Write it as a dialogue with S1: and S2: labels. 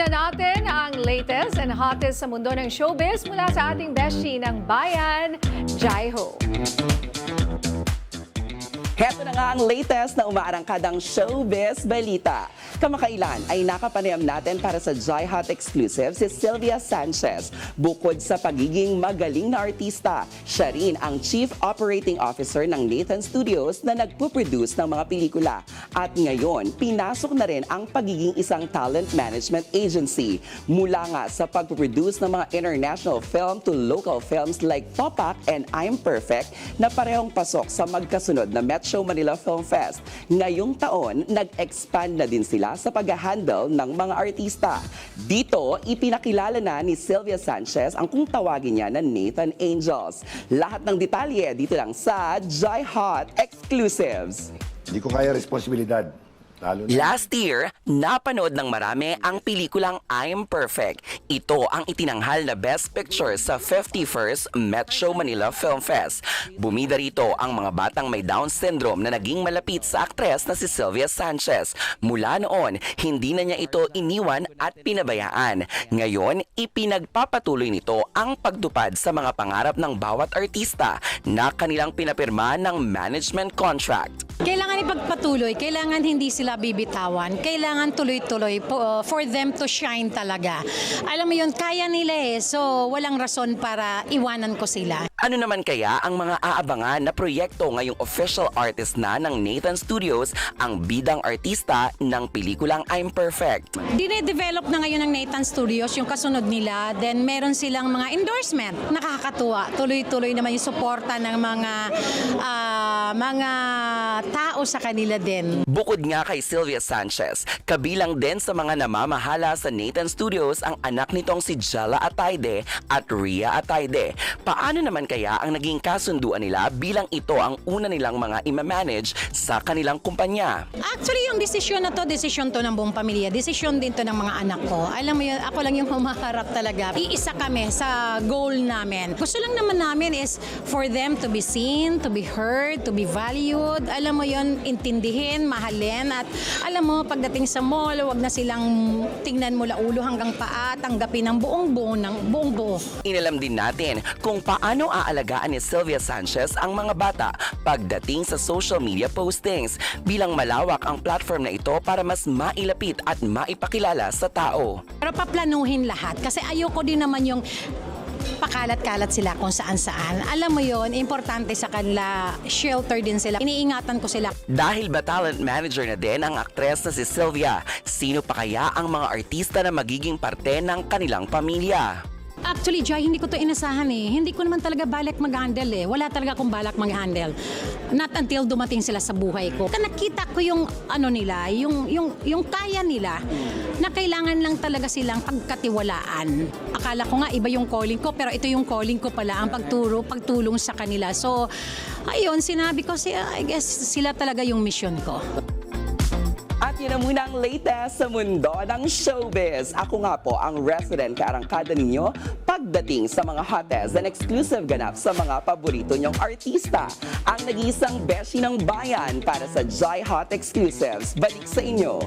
S1: Alamin na natin ang latest and hottest sa mundo ng showbiz mula sa ating beshi ng bayan, Jai Ho.
S2: Heto na nga ang latest na umaarangkadang showbiz balita. Kamakailan ay nakapanayam natin para sa Jai Hot Exclusive si Sylvia Sanchez. Bukod sa pagiging magaling na artista, siya rin ang Chief Operating Officer ng Nathan Studios na nagpo-produce ng mga pelikula. At ngayon, pinasok na rin ang pagiging isang talent management agency. Mula nga sa pagpo-produce ng mga international film to local films like Topak and I'm Perfect na parehong pasok sa magkasunod na Metro Manila Film Fest. Ngayong taon, nag-expand na din sila sa pag-handle ng mga artista. Dito, ipinakilala na ni Sylvia Sanchez ang kung tawagin niya na Nathan Angels. Lahat ng detalye dito lang sa Jai Hot Exclusives.
S3: Hindi ko kaya responsibilidad. Lalo na.
S2: Last year, napanood ng marami ang pelikulang I'm Perfect. Ito ang itinanghal na Best Picture sa 51st Metro Manila Film Fest. Bumida rito ang mga batang may Down syndrome na naging malapit sa aktres na si Sylvia Sanchez. Mula noon, hindi na niya ito iniwan at pinabayaan. Ngayon, ipinagpapatuloy nito ang pagtupad sa mga pangarap ng bawat artista na kanilang pinapirma ng management contract.
S4: Kailangan ipagpatuloy, kailangan hindi sila bibitawan, kailangan tuloy-tuloy for them to shine talaga. Alam mo yun, kaya nila eh, so walang rason para iwanan ko sila.
S2: Ano naman kaya ang mga aabangan na proyekto ngayong official artist na ng Nathan Studios ang bidang artista ng pelikulang I'm Perfect?
S4: Dine-develop na ngayon ng Nathan Studios yung kasunod nila, then meron silang mga endorsement. Nakakatuwa, tuloy-tuloy naman yung suporta ng mga tao sa kanila din.
S2: Bukod nga kay Sylvia Sanchez, kabilang din sa mga namamahala sa Nathan Studios ang anak nitong si Jella Atayde at Rhea Atayde. Paano naman kaya ang naging kasunduan nila bilang ito ang una nilang mga ima-manage sa kanilang kumpanya?
S4: Actually, yung desisyon na to, desisyon to ng buong pamilya. Desisyon din to ng mga anak ko. Alam mo yun, ako lang yung humaharap talaga. Iisa kami sa goal namin. Gusto lang naman namin is for them to be seen, to be heard, to be valued. Alam mo yun, intindihin, mahalin. At alam mo, pagdating sa mall, wag na silang tingnan mula ulo hanggang paa, tanggapin ang buong buo.
S2: Inalam din natin kung paano aalagaan ni Sylvia Sanchez ang mga bata pagdating sa social media postings bilang malawak ang platform na ito para mas mailapit at maipakilala sa tao.
S4: Pero paplanuhin lahat kasi ayoko din naman yung pakalat-kalat sila kung saan-saan. Alam mo yon, importante sa kanila, shelter din sila. Iniingatan ko sila.
S2: Dahil ba talent manager na din ang aktres na si Sylvia, sino pa kaya ang mga artista na magiging parte ng kanilang pamilya?
S4: Actually, Jai, hindi ko to inasahan eh. Hindi ko naman talaga balak mag-handle eh. Wala talaga akong balak mag-handle. Not until dumating sila sa buhay ko. Nakita ko yung ano nila, yung kaya nila na kailangan lang talaga silang pagkatiwalaan. Akala ko nga iba yung calling ko, pero ito yung calling ko pala, ang pagtulong sa kanila. So, ayun, sinabi ko, I guess sila talaga yung mission ko.
S2: At yun ang muna ang latest sa mundo ng showbiz. Ako nga po ang resident kaarangkada ninyo pagdating sa mga hottest and exclusive ganap sa mga paborito nyong artista. Ang nag-iisang beshi ng bayan para sa Jai Hot Exclusives. Balik sa inyo.